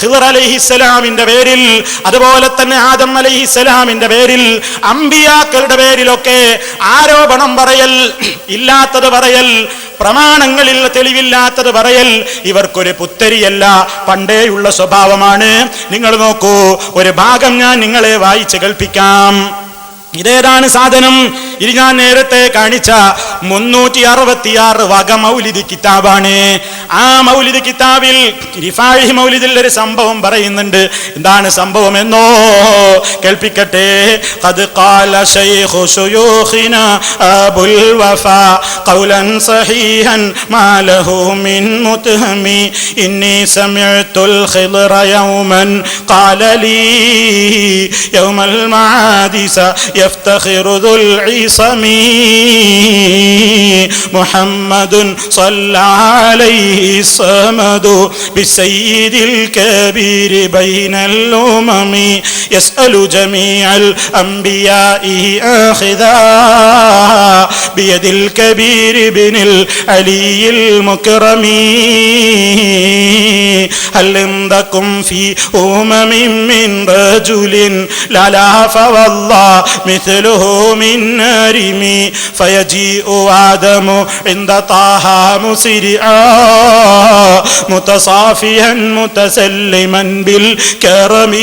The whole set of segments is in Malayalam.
ഖിദർ അലൈഹിസ്സലാമിന്റെ പേരിൽ, അതുപോലെ തന്നെ ആദം അലൈഹിസ്സലാമിന്റെ പേരിൽ, അമ്പിയാക്കളുടെ പേരിലൊക്കെ ആരോപണം പറയൽ, ഇല്ലാത്തത് പറയൽ, പ്രമാണങ്ങളിൽ തെളിവില്ലാത്തത് പറയൽ ഇവർക്കൊരു പുത്തരിയല്ല, പണ്ടേയുള്ള സ്വഭാവമാണ്. നിങ്ങൾ നോക്കൂ, ഒരു ഭാഗം ഞാൻ നിങ്ങളെ വായിച്ച് കേൾപ്പിക്കാം. ഇതേതാണ് സാധനം? ഇത് ഞാൻ നേരത്തെ കാണിച്ച 366 വക മൗലിദ് കിതാബാണ്. ആ മൗലിദ് കിതാബിൽ റിഫായി മൗലിദിൽ ഒരു സംഭവം പറയുന്നുണ്ട്. എന്താണ് സംഭവം എന്നോ കേൾപ്പിക്കട്ടെ. ഖദ് ഖാല ശൈഖു ശുയൂഖിനാ അബുൽ വഫാ ഖൗലൻ സഹീഹൻ മാ ലഹു മിൻ മുത്ഹമി ഇന്നി സമിഅതുൽ ഖിദ്റ യൗമൻ ഖാല ലീ യൗമൽ മആദിസ يفتخر ذو العصم محمد صلى عليه الصمد بالسيد الكبير بين الأمم يسأل جميع الأنبياء آخذا بيد الكبير بن العلي المكرم هل عندكم في أمم من رجل لا لا فوالله مثله من نارمي فيجيء آدم عند طه مسرعا متصافيا متسلما بالكرم.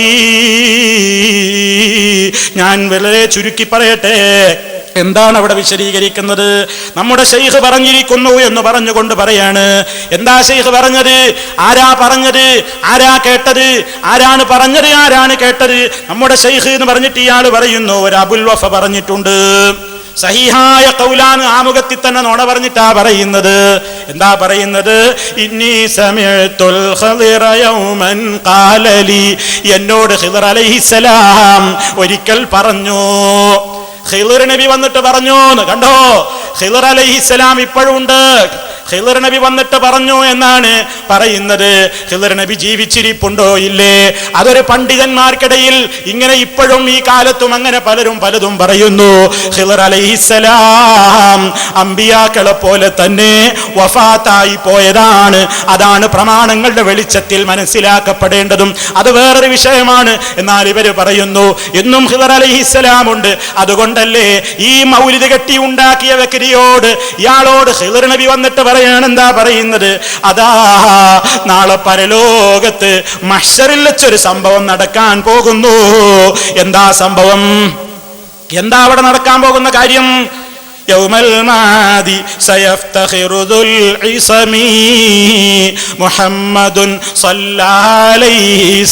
ഞാൻ വളരെ ചുരുക്കി പറയട്ടെ, എന്താണ് അവിടെ വിശദീകരിക്കുന്നത്? നമ്മുടെ ശൈഖ് പറഞ്ഞിരിക്കുന്നു എന്ന് പറഞ്ഞുകൊണ്ട് പറയാണ്. എന്താ ശൈഖ് പറഞ്ഞത്? ആരാ പറഞ്ഞത്? ആരാ കേട്ടത്? ആരാണ് പറഞ്ഞത്? ആരാണ് കേട്ടത്? നമ്മുടെ ശൈഖ് എന്ന് പറഞ്ഞിട്ട് ഇയാൾ പറയുന്നു, ഒരു അബുൽ വഫ പറഞ്ഞിട്ടുണ്ട്. സഹിഹായ ഖൗലാണ്, ആമുഖത്തിൽ തന്നെ നോണ പറഞ്ഞിട്ടാ പറയുന്നത്. എന്താ പറയുന്നത്? ഇന്നി സമിഅതുൽ ഖിദ്റ യൗമൻ ഖാല ലി, എന്നോട് ഖിദ്ർ അലൈഹിസ്സലാം ഒരിക്കൽ പറഞ്ഞു. ഖിദ്ർ നബി വന്നിട്ട് പറഞ്ഞു. കണ്ടോ, ഖിദ്ർ അലൈഹിസ്സലാം ഇപ്പോഴും ഉണ്ട്. ഖിദ്ർ നബി വന്നിട്ട് പറഞ്ഞു എന്നാണ് പറയുന്നത്. ഖിദ്ർ നബി ജീവിച്ചിരിപ്പുണ്ടോ ഇല്ലേ? അതൊരു പണ്ഡിതന്മാർക്കിടയിൽ ഇങ്ങനെ ഇപ്പോഴും ഈ കാലത്തും അങ്ങനെ പലരും പലതും പറയുന്നു. ഖിദ്ർ അലൈഹിസ്സലാം അമ്പിയാക്കളെ പോലെ തന്നെ വഫാത്തായി പോയതാണ്. അതാണ് പ്രമാണങ്ങളുടെ വെളിച്ചത്തിൽ മനസ്സിലാക്കപ്പെടേണ്ടതും. അത് വേറൊരു വിഷയമാണ്. എന്നാൽ ഇവര് പറയുന്നു എന്നും ഖിദ്ർ അലൈഹിസ്സലാം ഉണ്ട്. അതുകൊണ്ടല്ലേ ഈ മൗലിദ് കെട്ടി ഉണ്ടാക്കിയ വ്യക്തിയോട്, ഇയാളോട് ഖിദ്ർ നബി വന്നിട്ട് എന്താ പറയുന്നത്? അതാ നാളെ പരലോകത്ത് മഹ്ശറിൽ വെച്ചൊരു സംഭവം നടക്കാൻ പോകുന്നു. എന്താ സംഭവം? എന്താ അവിടെ നടക്കാൻ പോകുന്ന കാര്യം? യൗമൽ മാദി സയഫ്തഖിറു ദുൽ ഇസമി മുഹമ്മദുൻ സല്ലല്ലാഹി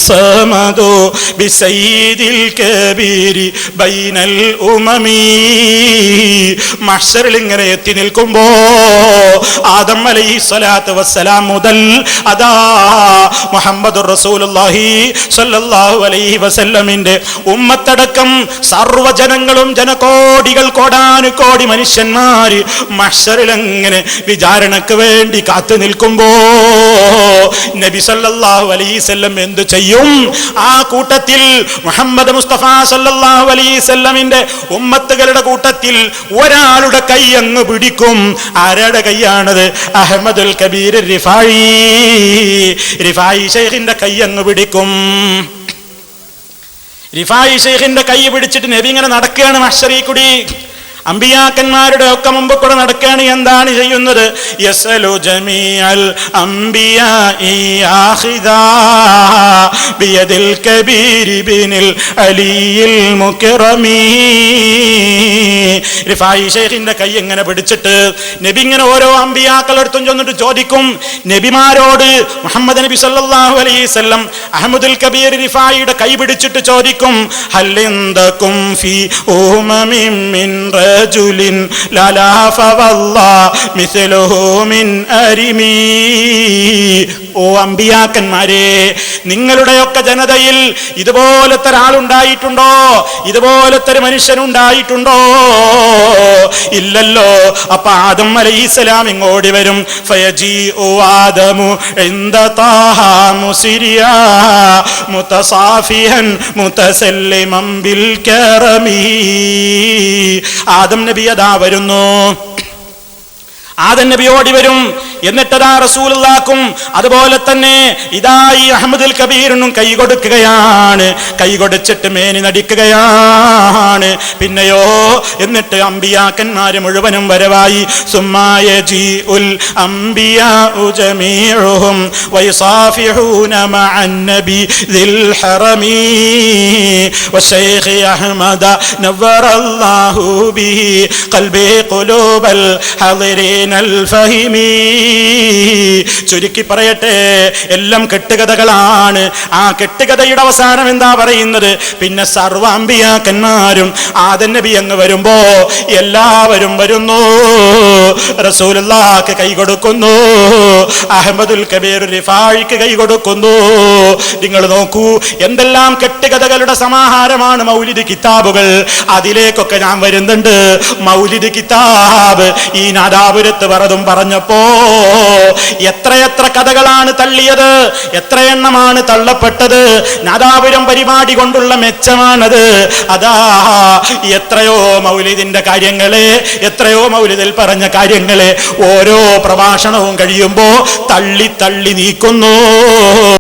സമദു ബിസയ്യിദിൽ കബീരി ബൈനൽ ഉമമി. മഹ്ശറിൽ ഇങ്ങനെ എത്തി നിൽക്കുമ്പോ ആദം അലൈഹിസ്സലാത്തു വസ്സലാം മുതൽ അതാ മുഹമ്മദുർ റസൂലുള്ളാഹി സ്വല്ലല്ലാഹു അലൈഹി വസല്ലമിന്റെ ഉമ്മത്തടക്കം സർവ്വജനങ്ങളും, ജനകോടികൾ, കോടാനുകോടി മനുഷ്യന്മാര് മഹ്ശറിൽ അങ്ങനെ വിചാരണക്ക് വേണ്ടി കാത്തു നിൽക്കുമ്പോ നബി സല്ലല്ലാഹു അലൈഹി വസല്ലം എന്തു ചെയ്യും? ആ കൂട്ടത്തിൽ മുഹമ്മദ് മുസ്തഫ സല്ലല്ലാഹു അലൈഹി വസല്ലമിന്റെ ഉമ്മത്തുകളുടെ കൂട്ടത്തിൽ ഒരാളുടെ കൈ അങ്ങ് പിടിക്കും. ആരുടെ കൈയാണത്? അഹ്മദുൽ കബീർ റിഫായി ശൈഖിന്റെ കൈ അങ്ങ് പിടിക്കും. റിഫായി ശൈഖിന്റെ കൈ പിടിച്ചിട്ട് നബി ഇങ്ങനെ നടക്കുകയാണ് മഹ്ശറിൽ കൂടി. അമ്പിയാക്കന്മാരുടെ ഒക്കെ മുമ്പ് കൂടെ നടക്കുകയാണ്. എന്താണ് ചെയ്യുന്നത്? യസ്അലു ജമീഅൽ അംബിയാഇ ആഖിദാ ബിയദിൽ കബീരി ബിനിൽ അലിയിൽ മുക്റമി. റിഫായി ശൈഖിന്റെ കൈ എങ്ങനെ പിടിച്ചിട്ട് നബി ഇങ്ങനെ ഓരോ അമ്പിയാക്കളെടുത്തും ചെന്നിട്ട് ചോദിക്കും. നബിമാരോട് മുഹമ്മദ് നബി സല്ലല്ലാഹു അലൈഹി വസല്ലം അഹ്മദുൽ കബീർ റിഫായിയുടെ കൈ പിടിച്ചിട്ട് ചോദിക്കും, ഹൽ ഇൻദകും ഫീ ഉമമിൻ മിൻ റജുലിൻ ലാ ഫവല്ലാഹ് മിസ്ലുഹു മിൻ അരിമി. ഓ അമ്പിയാക്കന്മാരെ, നിങ്ങളുടെയൊക്കെ ജനതയിൽ ഇതുപോലത്തെ ഒരാളുണ്ടായിട്ടുണ്ടോ? ഇതുപോലത്തെ ഒരു മനുഷ്യനുണ്ടായിട്ടുണ്ടോ? ഇല്ലല്ലോ. അപ്പൊ ആദം അലൈഹിസ്സലാം ഇങ്ങോട്ട് വരും. ഫയജീഉ ആദമു ഇൻദ താഹ മുസ്രിയാ മുതസാഫിയൻ മുതസല്ലിമൻ ബിൽ കറമി. ആദം നബി അതാ വരുന്നു. ആദം നബി ഓടി വരും. എന്നിട്ടതാ റസൂലുള്ളാഹ്ക്കും അതുപോലെ തന്നെ ഇതാ ഈ അഹ്മദുൽ കബീറിനും കൈ കൊടുക്കുകയാണ്. കൈ കൊടുത്തിട്ട് മേനി നടിക്കുകയാണ്. പിന്നെയോ എന്നിട്ട് അമ്പിയാക്കന്മാര് മുഴുവനും വരവായി. സുമ്മായജീഉൽ അംബിയാഉ ജമീഉഹും വയസാഫിഹൂന മഅൻ നബി ദിൽ ഹറമി വശൈഖ് അഹ്മദ നവറല്ലാഹു ബിഹി ഖൽബി ഖുലൂബൽ ഹദിരീൻ അൽ ഫഹിമി. ചുരുക്കി പറയട്ടെ, എല്ലാം കെട്ടുകഥകളാണ്. ആ കെട്ടുകഥയുടെ അവസാനം എന്താ പറയുന്നത്? പിന്നെ സർവ്വ അമ്പിയാക്കന്മാരും ആദം നബി അങ്ങ് വരുമ്പോ എല്ലാവരും വരുന്നു, റസൂലുള്ളാഹിക്ക് കൈ കൊടുക്കുന്നു, അഹ്മദുൽ കബീർ റിഫായിക്ക് കൈ കൊടുക്കുന്നു. നിങ്ങൾ നോക്കൂ, എന്തെല്ലാം കെട്ടുകഥകളുടെ സമാഹാരമാണ് മൗലിദ് കിതാബുകൾ. അതിലേക്കൊക്കെ ഞാൻ വരുന്നുണ്ട്. മൗലിദ് കിതാബ് ഈ നാദാപുരത്ത് വറതും പറഞ്ഞപ്പോ എത്രയെത്ര കഥകളാണ് തള്ളിയത്, എത്ര എണ്ണമാണ് തള്ളപ്പെട്ടത്. നാദാപുരം പരിപാടി കൊണ്ടുള്ള മെച്ചമാണത്. അതാ എത്രയോ മൗലിദിന്റെ കാര്യങ്ങളെ, എത്രയോ മൗലിദിൽ പറഞ്ഞ കാര്യങ്ങളെ ഓരോ പ്രഭാഷണവും കഴിയുമ്പോ തള്ളി തള്ളി നീക്കുന്നു.